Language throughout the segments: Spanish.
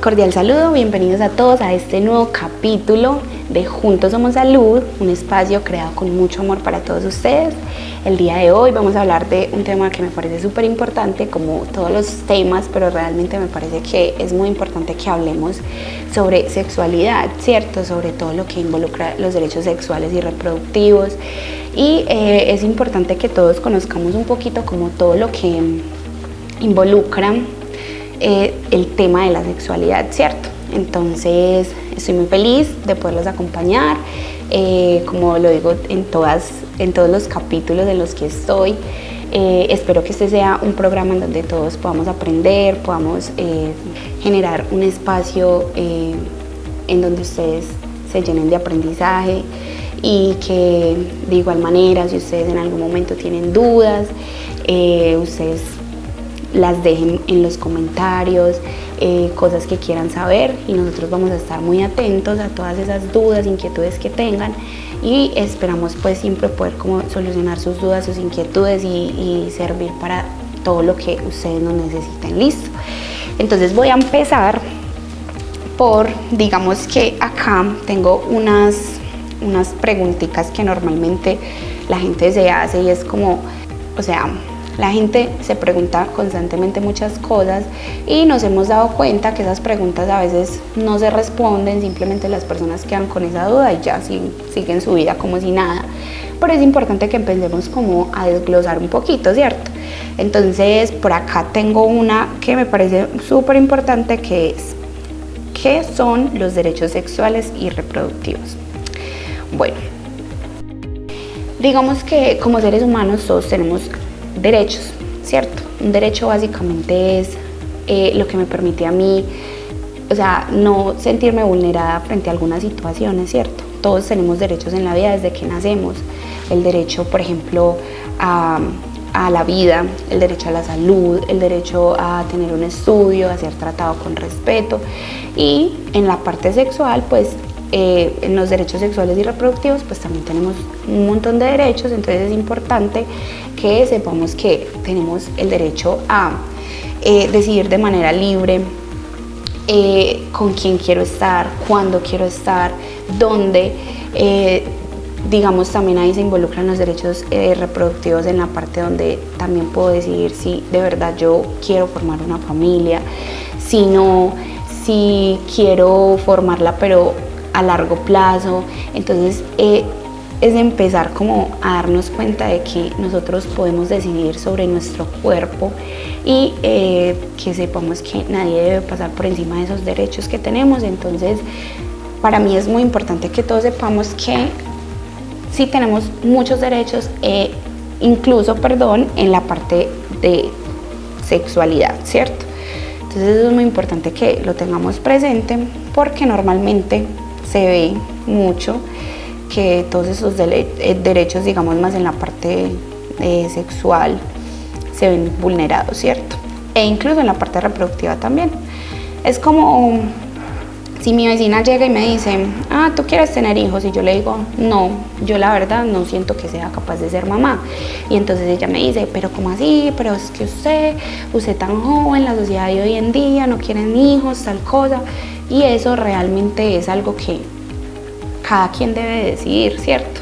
cordial saludo, bienvenidos a todos a este nuevo capítulo de Juntos Somos Salud, un espacio creado con mucho amor para todos ustedes. El día de hoy vamos a hablar de un tema que me parece súper importante, como todos los temas, pero realmente me parece que es muy importante que hablemos sobre sexualidad, ¿cierto? Sobre todo lo que involucra los derechos sexuales y reproductivos. Y es importante que todos conozcamos un poquito como todo lo que involucra el tema de la sexualidad, ¿cierto? Entonces estoy muy feliz de poderlos acompañar, como lo digo en todos los capítulos en los que estoy. Espero que este sea un programa en donde todos podamos aprender, podamos generar un espacio en donde ustedes se llenen de aprendizaje y que de igual manera, si ustedes en algún momento tienen dudas, ustedes las dejen en los comentarios, cosas que quieran saber, y nosotros vamos a estar muy atentos a todas esas dudas, inquietudes que tengan, y esperamos pues siempre poder como solucionar sus dudas, sus inquietudes y servir para todo lo que ustedes nos necesiten. Listo. Entonces voy a empezar por, digamos que acá tengo unas preguntitas que normalmente la gente se hace, y es como, o sea, la gente se pregunta constantemente muchas cosas y nos hemos dado cuenta que esas preguntas a veces no se responden, simplemente las personas quedan con esa duda y ya siguen su vida como si nada. Pero es importante que empecemos como a desglosar un poquito, ¿cierto? Entonces por acá tengo una que me parece súper importante, que es: ¿qué son los derechos sexuales y reproductivos? Bueno, digamos que como seres humanos todos tenemos derechos, ¿cierto? Un derecho básicamente es lo que me permite a mí, o sea, no sentirme vulnerada frente a algunas situaciones, ¿cierto? Todos tenemos derechos en la vida desde que nacemos. El derecho, por ejemplo, a la vida, el derecho a la salud, el derecho a tener un estudio, a ser tratado con respeto. Y en la parte sexual, pues en los derechos sexuales y reproductivos pues también tenemos un montón de derechos. Entonces es importante que sepamos que tenemos el derecho a decidir de manera libre con quién quiero estar, cuándo quiero estar, dónde. Digamos, también ahí se involucran los derechos reproductivos en la parte donde también puedo decidir si de verdad yo quiero formar una familia, si no, si quiero formarla pero a largo plazo. Entonces es empezar como a darnos cuenta de que nosotros podemos decidir sobre nuestro cuerpo y que sepamos que nadie debe pasar por encima de esos derechos que tenemos. Entonces para mí es muy importante que todos sepamos que sí tenemos muchos derechos, incluso, en la parte de sexualidad, ¿cierto? Entonces es muy importante que lo tengamos presente, porque normalmente se ve mucho que todos esos derechos, digamos más en la parte sexual, se ven vulnerados, ¿cierto? E incluso en la parte reproductiva también. Es como si mi vecina llega y me dice: ¿tú quieres tener hijos? Y yo le digo: no, yo la verdad no siento que sea capaz de ser mamá. Y entonces ella me dice: ¿pero cómo así? Pero es que usted tan joven, la sociedad de hoy en día no quieren hijos, tal cosa. Y eso realmente es algo que cada quien debe decidir, ¿cierto?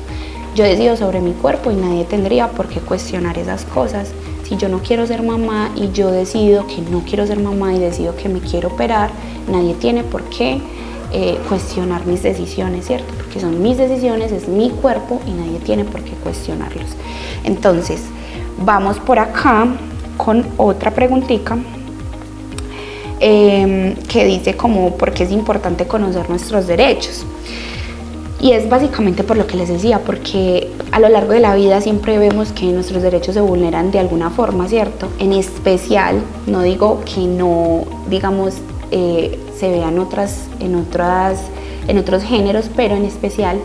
Yo decido sobre mi cuerpo y nadie tendría por qué cuestionar esas cosas. Si yo no quiero ser mamá y yo decido que no quiero ser mamá y decido que me quiero operar, nadie tiene por qué cuestionar mis decisiones, ¿cierto? Porque son mis decisiones, es mi cuerpo y nadie tiene por qué cuestionarlos. Entonces, vamos por acá con otra preguntita que dice como: ¿por qué es importante conocer nuestros derechos? Y es básicamente por lo que les decía, porque a lo largo de la vida siempre vemos que nuestros derechos se vulneran de alguna forma, ¿cierto? En especial, no digo que no, digamos, se vean en otros géneros, pero en especial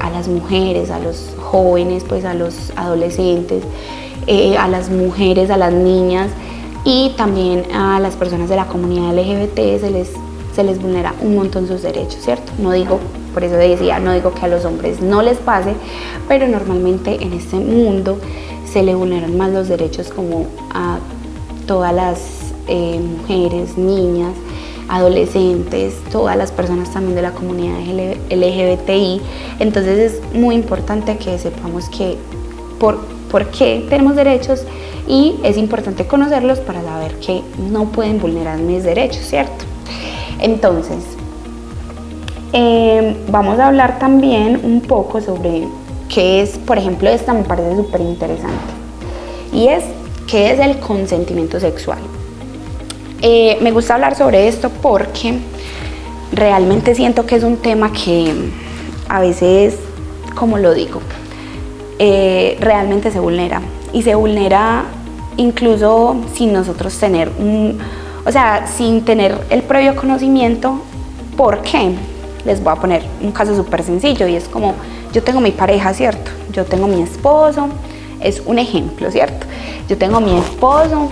a las mujeres, a los jóvenes, pues a los adolescentes, a las mujeres, a las niñas, y también a las personas de la comunidad LGBT se les vulnera un montón sus derechos, ¿cierto? No digo, por eso decía, no digo que a los hombres no les pase, pero normalmente en este mundo se le vulneran más los derechos como a todas las mujeres, niñas, adolescentes, todas las personas también de la comunidad LGBTI. Entonces es muy importante que sepamos que por qué tenemos derechos, y es importante conocerlos para saber que no pueden vulnerar mis derechos, ¿cierto? Entonces, vamos a hablar también un poco sobre qué es, por ejemplo, esta me parece súper interesante, y es qué es el consentimiento sexual. Me gusta hablar sobre esto porque realmente siento que es un tema que a veces, como lo digo, realmente se vulnera, y se vulnera incluso sin nosotros tener sin tener el previo conocimiento. ¿Por qué? Les voy a poner un caso súper sencillo, y es como, yo tengo mi pareja, ¿cierto? Yo tengo mi esposo, es un ejemplo, ¿cierto? Yo tengo mi esposo,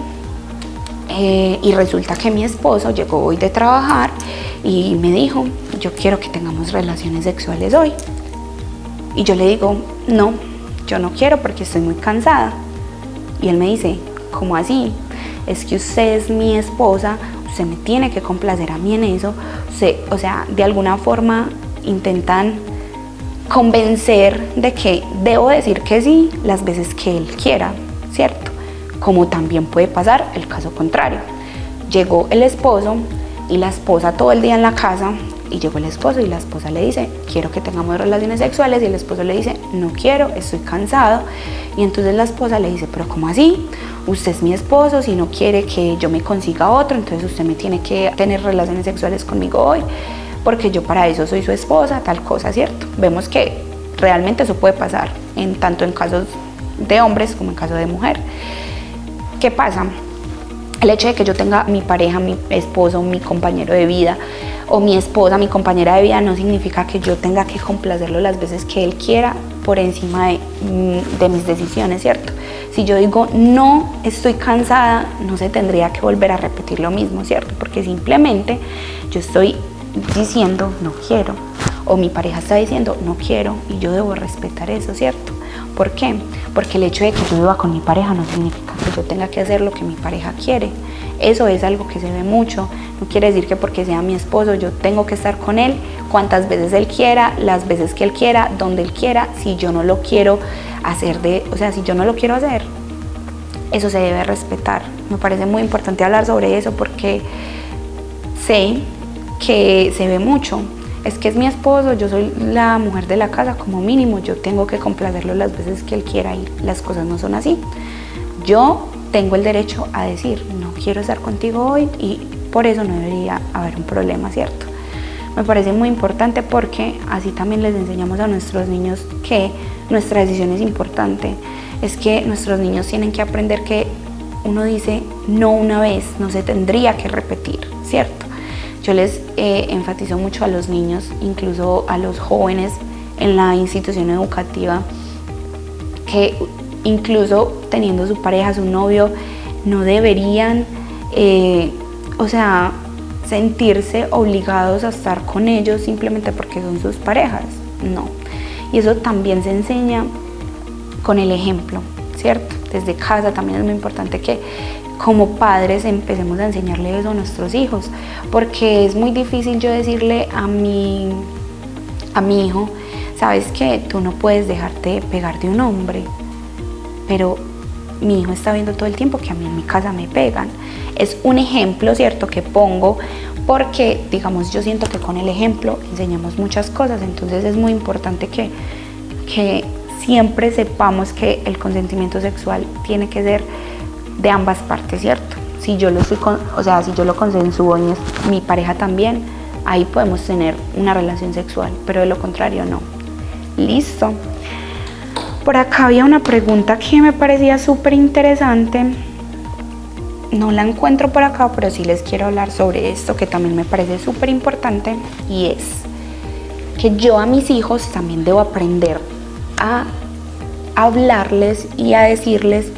y resulta que mi esposo llegó hoy de trabajar y me dijo, yo quiero que tengamos relaciones sexuales hoy. Y yo le digo, no, yo no quiero porque estoy muy cansada. Y él me dice, ¿cómo así? Es que usted es mi esposa, usted me tiene que complacer a mí en eso. O sea, de alguna forma intentan convencer de que debo decir que sí las veces que él quiera, ¿cierto? Como también puede pasar el caso contrario. Llegó el esposo y la esposa todo el día en la casa, y llegó el esposo y la esposa le dice, quiero que tengamos relaciones sexuales, y el esposo le dice, no quiero, estoy cansado. Y entonces la esposa le dice, pero ¿cómo así? Usted es mi esposo, si no quiere que yo me consiga otro, entonces usted me tiene que tener relaciones sexuales conmigo hoy, porque yo para eso soy su esposa, tal cosa, ¿cierto? Vemos que realmente eso puede pasar, tanto en casos de hombres como en casos de mujer. ¿Qué pasa? El hecho de que yo tenga mi pareja, mi esposo, mi compañero de vida, o mi esposa, mi compañera de vida, no significa que yo tenga que complacerlo las veces que él quiera por encima de mis decisiones, ¿cierto? Si yo digo no, estoy cansada, no se tendría que volver a repetir lo mismo, ¿cierto? Porque simplemente yo estoy diciendo no quiero, o mi pareja está diciendo no quiero, y yo debo respetar eso, ¿cierto? ¿Por qué? Porque el hecho de que yo viva con mi pareja no significa que yo tenga que hacer lo que mi pareja quiere. Eso es algo que se ve mucho. No quiere decir que porque sea mi esposo yo tengo que estar con él cuantas veces él quiera, las veces que él quiera, donde él quiera, si yo no lo quiero hacer si yo no lo quiero hacer. Eso se debe respetar. Me parece muy importante hablar sobre eso porque sé que se ve mucho. Es que es mi esposo, yo soy la mujer de la casa, como mínimo yo tengo que complacerlo las veces que él quiera, y las cosas no son así. Yo tengo el derecho a decir, no quiero estar contigo hoy, y por eso no debería haber un problema, ¿cierto? Me parece muy importante porque así también les enseñamos a nuestros niños que nuestra decisión es importante. Es que nuestros niños tienen que aprender que uno dice no una vez, no se tendría que repetir, ¿cierto? Yo les enfatizo mucho a los niños, incluso a los jóvenes en la institución educativa, que incluso teniendo su pareja, su novio, no deberían, sentirse obligados a estar con ellos simplemente porque son sus parejas, no. Y eso también se enseña con el ejemplo, ¿cierto? Desde casa también es muy importante que como padres empecemos a enseñarle eso a nuestros hijos, porque es muy difícil yo decirle a mi hijo, sabes que tú no puedes dejarte pegar de un hombre, pero mi hijo está viendo todo el tiempo que a mí en mi casa me pegan. Es un ejemplo, ¿cierto?, que pongo porque, digamos, yo siento que con el ejemplo enseñamos muchas cosas, entonces es muy importante que siempre sepamos que el consentimiento sexual tiene que ser de ambas partes, ¿cierto? Si yo lo consensúo y es mi pareja también, ahí podemos tener una relación sexual, pero de lo contrario no. Listo. Por acá había una pregunta que me parecía súper interesante. No la encuentro por acá, pero sí les quiero hablar sobre esto que también me parece súper importante, y es que yo a mis hijos también debo aprender a hablarles y a decirles,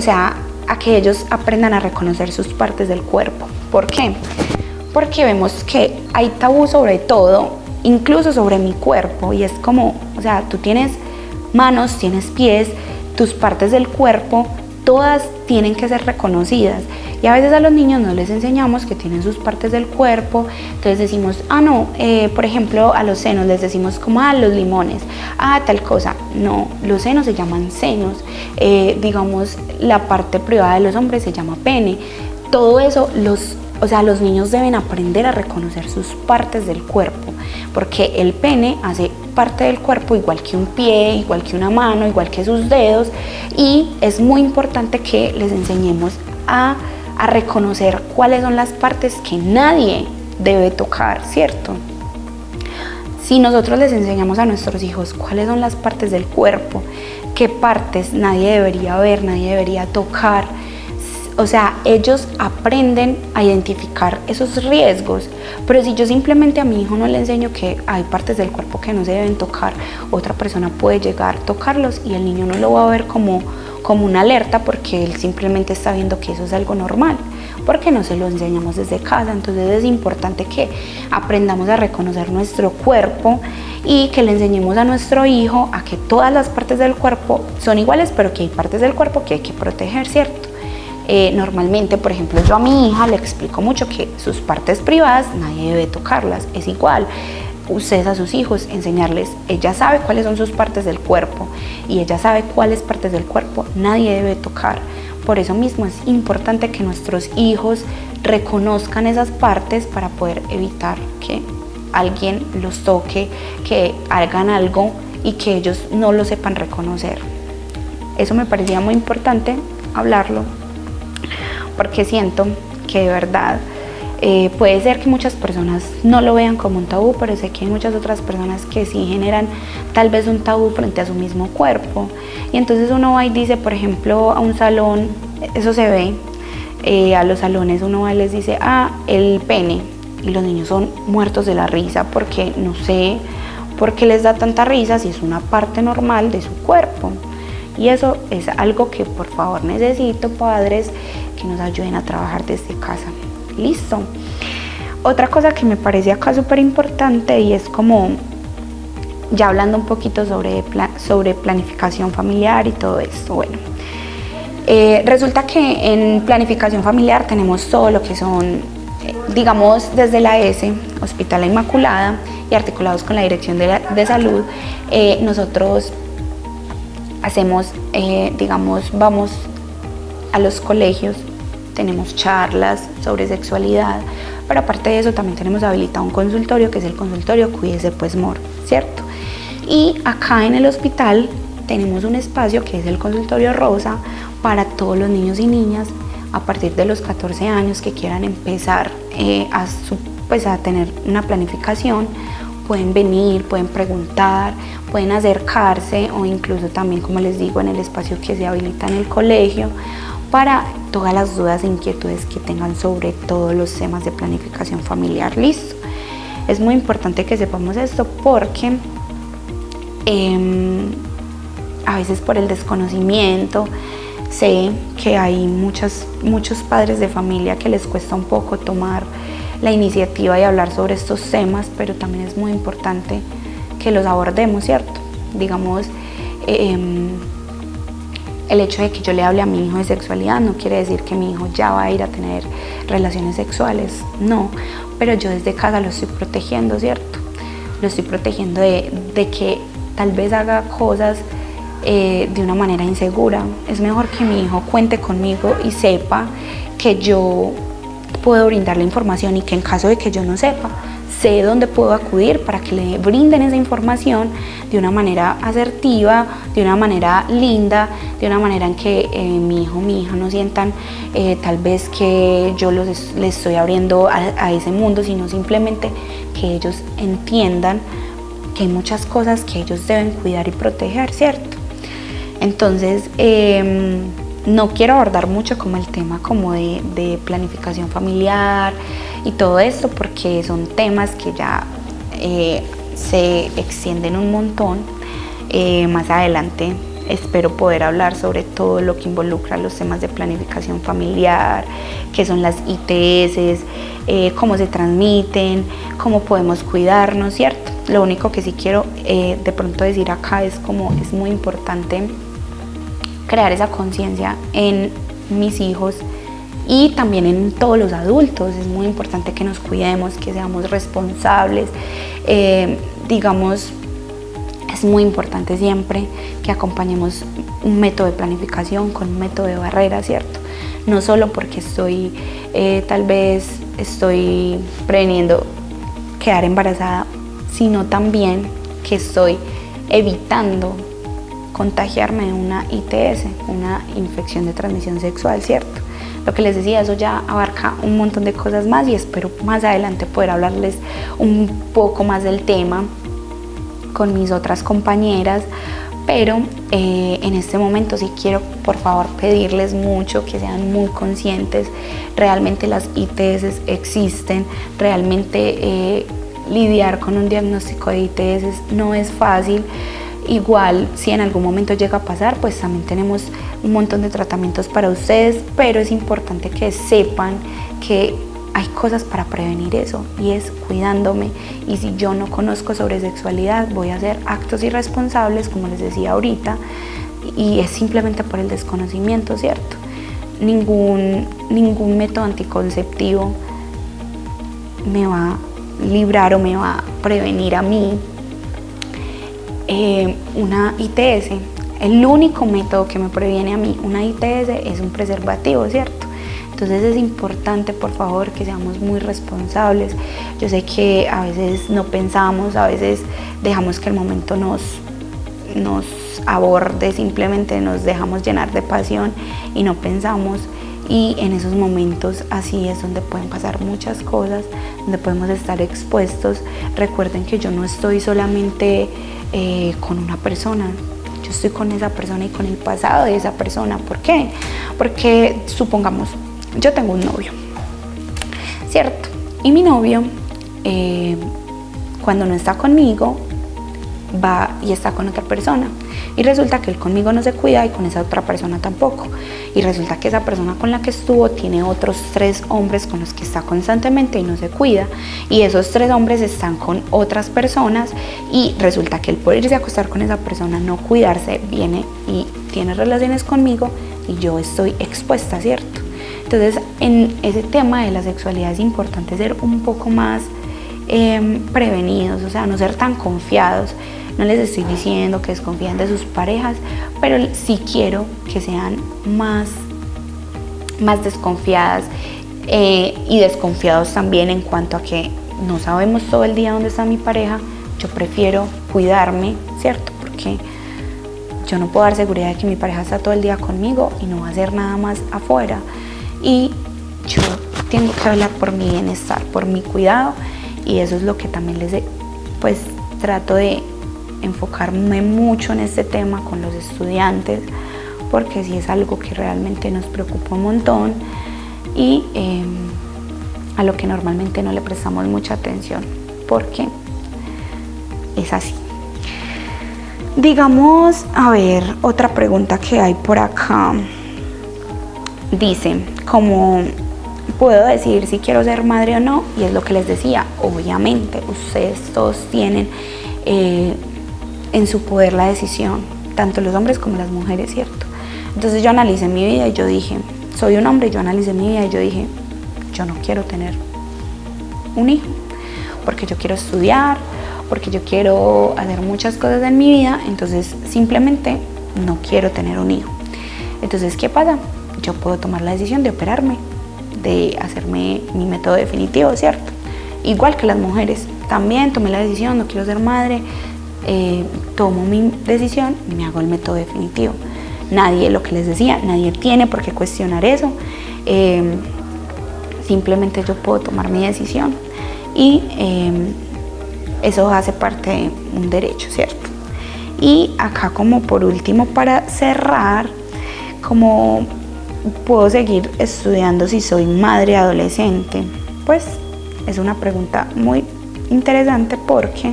a que ellos aprendan a reconocer sus partes del cuerpo. ¿Por qué? Porque vemos que hay tabú sobre todo, incluso sobre mi cuerpo, y es como, tú tienes manos, tienes pies, tus partes del cuerpo todas tienen que ser reconocidas. Y a veces a los niños no les enseñamos que tienen sus partes del cuerpo, entonces decimos, no, por ejemplo, a los senos les decimos como, los limones, tal cosa. No, los senos se llaman senos, digamos, la parte privada de los hombres se llama pene. Todo eso, los niños deben aprender a reconocer sus partes del cuerpo, porque el pene hace parte del cuerpo igual que un pie, igual que una mano, igual que sus dedos, y es muy importante que les enseñemos a reconocer cuáles son las partes que nadie debe tocar, ¿cierto? Si nosotros les enseñamos a nuestros hijos cuáles son las partes del cuerpo, qué partes nadie debería ver, nadie debería tocar, o sea, ellos aprenden a identificar esos riesgos. Pero si yo simplemente a mi hijo no le enseño que hay partes del cuerpo que no se deben tocar, otra persona puede llegar a tocarlos y el niño no lo va a ver como una alerta, porque él simplemente está viendo que eso es algo normal, porque no se lo enseñamos desde casa. Entonces es importante que aprendamos a reconocer nuestro cuerpo y que le enseñemos a nuestro hijo a que todas las partes del cuerpo son iguales, pero que hay partes del cuerpo que hay que proteger, ¿cierto? Normalmente, por ejemplo, yo a mi hija le explico mucho que sus partes privadas nadie debe tocarlas. Es igual, ustedes a sus hijos enseñarles, ella sabe cuáles son sus partes del cuerpo y ella sabe cuáles partes del cuerpo nadie debe tocar. Por eso mismo es importante que nuestros hijos reconozcan esas partes para poder evitar que alguien los toque, que hagan algo y que ellos no lo sepan reconocer. Eso me parecía muy importante hablarlo, porque siento que de verdad puede ser que muchas personas no lo vean como un tabú, pero sé que hay muchas otras personas que sí generan tal vez un tabú frente a su mismo cuerpo. Y entonces uno va y dice, por ejemplo, a un salón, eso se ve, a los salones uno va y les dice, el pene, y los niños son muertos de la risa, porque no sé por qué les da tanta risa si es una parte normal de su cuerpo. Y eso es algo que por favor necesito, padres, que nos ayuden a trabajar desde casa. Listo. Otra cosa que me parece acá súper importante, y es como ya hablando un poquito sobre planificación familiar y todo esto. Bueno, resulta que en planificación familiar tenemos todo lo que son, digamos, desde la S, Hospital La Inmaculada, y articulados con la Dirección de Salud, nosotros hacemos, digamos, vamos a los colegios, tenemos charlas sobre sexualidad, pero aparte de eso también tenemos habilitado un consultorio, que es el consultorio Cuídese Pues Mor, ¿cierto? Y acá en el hospital tenemos un espacio que es el consultorio Rosa para todos los niños y niñas a partir de los 14 años que quieran empezar a tener una planificación. Pueden venir, pueden preguntar, pueden acercarse, o incluso también, como les digo, en el espacio que se habilita en el colegio, para todas las dudas e inquietudes que tengan sobre todos los temas de planificación familiar. Listo. Es muy importante que sepamos esto, porque a veces por el desconocimiento sé que hay muchos padres de familia que les cuesta un poco tomar la iniciativa de hablar sobre estos temas, pero también es muy importante que los abordemos, ¿cierto? Digamos, el hecho de que yo le hable a mi hijo de sexualidad no quiere decir que mi hijo ya va a ir a tener relaciones sexuales, no, pero yo desde casa lo estoy protegiendo, ¿cierto? Lo estoy protegiendo de que tal vez haga cosas de una manera insegura. Es mejor que mi hijo cuente conmigo y sepa que yo puedo brindarle información, y que en caso de que yo no sepa, sé dónde puedo acudir para que le brinden esa información de una manera asertiva, de una manera linda, de una manera en que mi hijo o mi hija no sientan tal vez que yo les estoy abriendo a ese mundo, sino simplemente que ellos entiendan que hay muchas cosas que ellos deben cuidar y proteger, ¿cierto? Entonces, no quiero abordar mucho como el tema como de planificación familiar y todo esto, porque son temas que ya se extienden un montón. Más adelante espero poder hablar sobre todo lo que involucra los temas de planificación familiar, qué son las ITS, cómo se transmiten, cómo podemos cuidarnos, ¿cierto? Lo único que sí quiero de pronto decir acá es como es muy importante crear esa conciencia en mis hijos y también en todos los adultos. Es muy importante que nos cuidemos, que seamos responsables, digamos, es muy importante siempre que acompañemos un método de planificación con un método de barrera, ¿cierto? No solo porque tal vez estoy preveniendo quedar embarazada, sino también que estoy evitando contagiarme de una ITS, una infección de transmisión sexual, ¿cierto? Lo que les decía, eso ya abarca un montón de cosas más y espero más adelante poder hablarles un poco más del tema con mis otras compañeras, pero en este momento sí quiero por favor pedirles mucho que sean muy conscientes. Realmente las ITS existen, realmente lidiar con un diagnóstico de ITS no es fácil. Igual, si en algún momento llega a pasar, pues también tenemos un montón de tratamientos para ustedes, pero es importante que sepan que hay cosas para prevenir eso y es cuidándome. Y si yo no conozco sobre sexualidad, voy a hacer actos irresponsables, como les decía ahorita, y es simplemente por el desconocimiento, ¿cierto? Ningún método anticonceptivo me va a librar o me va a prevenir a mí una ITS. El único método que me previene a mí una ITS es un preservativo, ¿cierto? Entonces es importante, por favor, que seamos muy responsables. Yo sé que a veces no pensamos, a veces dejamos que el momento nos aborde, simplemente nos dejamos llenar de pasión y no pensamos. Y en esos momentos así es donde pueden pasar muchas cosas, donde podemos estar expuestos. Recuerden que yo no estoy solamente con una persona, yo estoy con esa persona y con el pasado de esa persona. ¿Por qué? Porque supongamos, yo tengo un novio, ¿cierto? Y mi novio, cuando no está conmigo, va y está con otra persona. Y resulta que él conmigo no se cuida y con esa otra persona tampoco. Y resulta que esa persona con la que estuvo tiene otros 3 hombres con los que está constantemente y no se cuida. Y esos 3 hombres están con otras personas y resulta que él por irse a acostar con esa persona, no cuidarse, viene y tiene relaciones conmigo y yo estoy expuesta, ¿cierto? Entonces, en ese tema de la sexualidad es importante ser un poco más prevenidos, o sea, no ser tan confiados. No les estoy diciendo que desconfíen de sus parejas, pero sí quiero que sean más desconfiadas y desconfiados también en cuanto a que no sabemos todo el día dónde está mi pareja. Yo prefiero cuidarme, ¿cierto? Porque yo no puedo dar seguridad de que mi pareja está todo el día conmigo y no va a hacer nada más afuera. Y yo tengo que velar por mi bienestar, por mi cuidado, y eso es lo que también pues trato de enfocarme mucho en este tema con los estudiantes, porque sí es algo que realmente nos preocupa un montón y a lo que normalmente no le prestamos mucha atención, porque es así. Digamos, a ver, otra pregunta que hay por acá. Dice, ¿cómo puedo decidir si quiero ser madre o no? Y es lo que les decía, obviamente ustedes todos tienen en su poder la decisión, tanto los hombres como las mujeres, ¿cierto? Entonces yo analicé mi vida y yo dije, soy un hombre, yo analicé mi vida y yo dije, yo no quiero tener un hijo, porque yo quiero estudiar, porque yo quiero hacer muchas cosas en mi vida, entonces simplemente no quiero tener un hijo. Entonces, ¿qué pasa? Yo puedo tomar la decisión de operarme, de hacerme mi método definitivo, ¿cierto? Igual que las mujeres, también tomé la decisión, no quiero ser madre, tomo mi decisión y me hago el método definitivo. Nadie, lo que les decía, nadie tiene por qué cuestionar eso, simplemente yo puedo tomar mi decisión y eso hace parte de un derecho, ¿cierto? Y acá, como por último, para cerrar, ¿cómo puedo seguir estudiando si soy madre adolescente? Pues es una pregunta muy interesante porque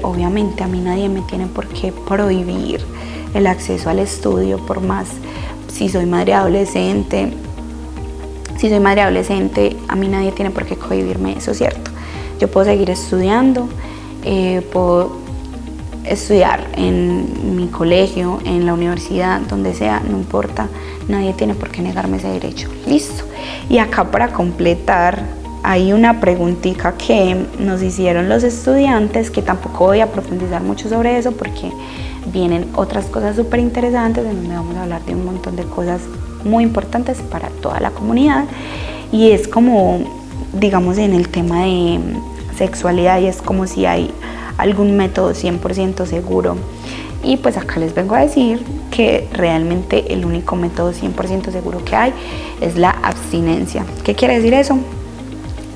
obviamente a mí nadie me tiene por qué prohibir el acceso al estudio, por más si soy madre adolescente. Si soy madre adolescente, a mí nadie tiene por qué cohibirme eso, ¿cierto? Yo puedo seguir estudiando, puedo estudiar en mi colegio, en la universidad, donde sea, no importa, nadie tiene por qué negarme ese derecho. Listo. Y acá para completar, hay una preguntita que nos hicieron los estudiantes, que tampoco voy a profundizar mucho sobre eso porque vienen otras cosas súper interesantes en donde vamos a hablar de un montón de cosas muy importantes para toda la comunidad. Y es como, digamos, en el tema de sexualidad, y es como si hay algún método 100% seguro. Y pues acá les vengo a decir que realmente el único método 100% seguro que hay es la abstinencia. ¿Qué quiere decir eso?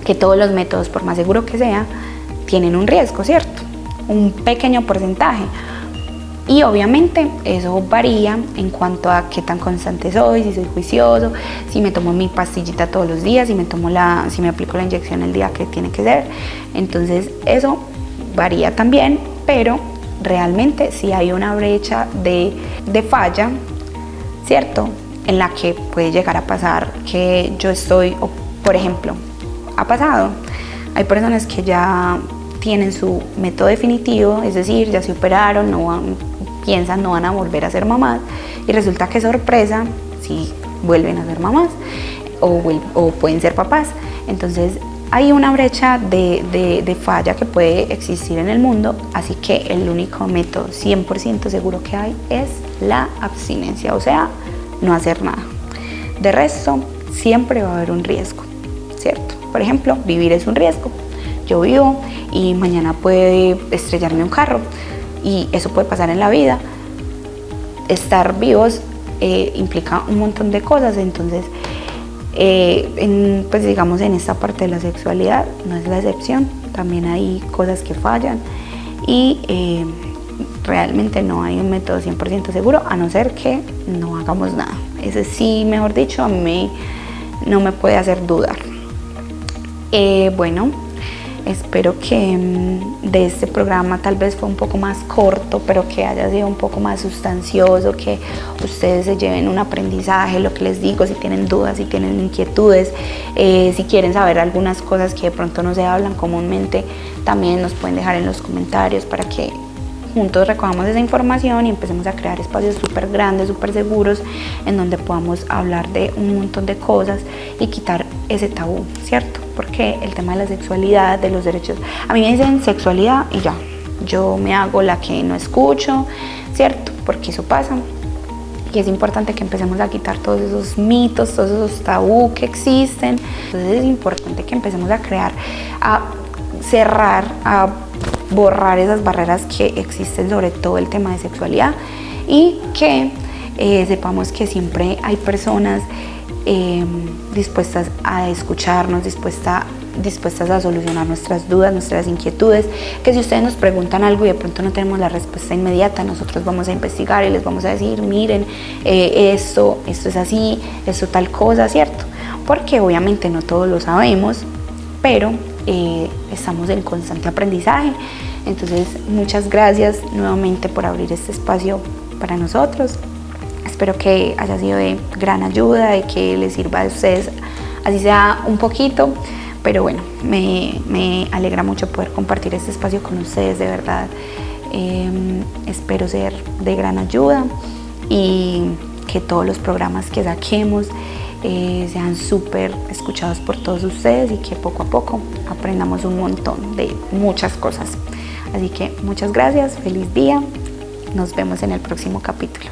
Que todos los métodos, por más seguro que sea, tienen un riesgo, ¿cierto? Un pequeño porcentaje. Y obviamente eso varía en cuanto a qué tan constante soy, si soy juicioso, si me tomo mi pastillita todos los días, si me aplico la inyección el día que tiene que ser. Entonces eso varía también, pero realmente sí hay una brecha de falla, ¿cierto? En la que puede llegar a pasar que yo estoy, por ejemplo, ha pasado, hay personas que ya tienen su método definitivo, es decir, ya se operaron, piensan no van a volver a ser mamás, y resulta que sorpresa, sí vuelven a ser mamás o pueden ser papás. Entonces hay una brecha de falla que puede existir en el mundo, así que el único método 100% seguro que hay es la abstinencia, o sea, no hacer nada. De resto, siempre va a haber un riesgo, ¿cierto? Por ejemplo, vivir es un riesgo. Yo vivo y mañana puede estrellarme un carro y eso puede pasar en la vida. Estar vivos implica un montón de cosas, entonces pues digamos en esta parte de la sexualidad no es la excepción, también hay cosas que fallan y realmente no hay un método 100% seguro, a no ser que no hagamos nada. Ese sí, mejor dicho, a mí no me puede hacer dudar. Bueno, espero que de este programa tal vez fue un poco más corto, pero que haya sido un poco más sustancioso, que ustedes se lleven un aprendizaje, lo que les digo, si tienen dudas, si tienen inquietudes, si quieren saber algunas cosas que de pronto no se hablan comúnmente, también nos pueden dejar en los comentarios para que juntos recogamos esa información y empecemos a crear espacios súper grandes, súper seguros, en donde podamos hablar de un montón de cosas y quitar ese tabú, ¿cierto? Porque el tema de la sexualidad, de los derechos, a mí me dicen sexualidad y ya, yo me hago la que no escucho, ¿cierto? Porque eso pasa. Y es importante que empecemos a quitar todos esos mitos, todos esos tabú que existen. Entonces es importante que empecemos a crear, a cerrar, a borrar esas barreras que existen sobre todo el tema de sexualidad y que sepamos que siempre hay personas dispuestas a escucharnos, dispuestas a solucionar nuestras dudas, nuestras inquietudes, que si ustedes nos preguntan algo y de pronto no tenemos la respuesta inmediata, nosotros vamos a investigar y les vamos a decir, miren, esto es así, esto tal cosa, ¿cierto? Porque obviamente no todos lo sabemos, pero estamos en constante aprendizaje. Entonces, muchas gracias nuevamente por abrir este espacio para nosotros. Espero que haya sido de gran ayuda, de que les sirva a ustedes, así sea un poquito, pero bueno, me alegra mucho poder compartir este espacio con ustedes, de verdad. Espero ser de gran ayuda y que todos los programas que saquemos sean súper escuchados por todos ustedes y que poco a poco aprendamos un montón de muchas cosas. Así que muchas gracias, feliz día, nos vemos en el próximo capítulo.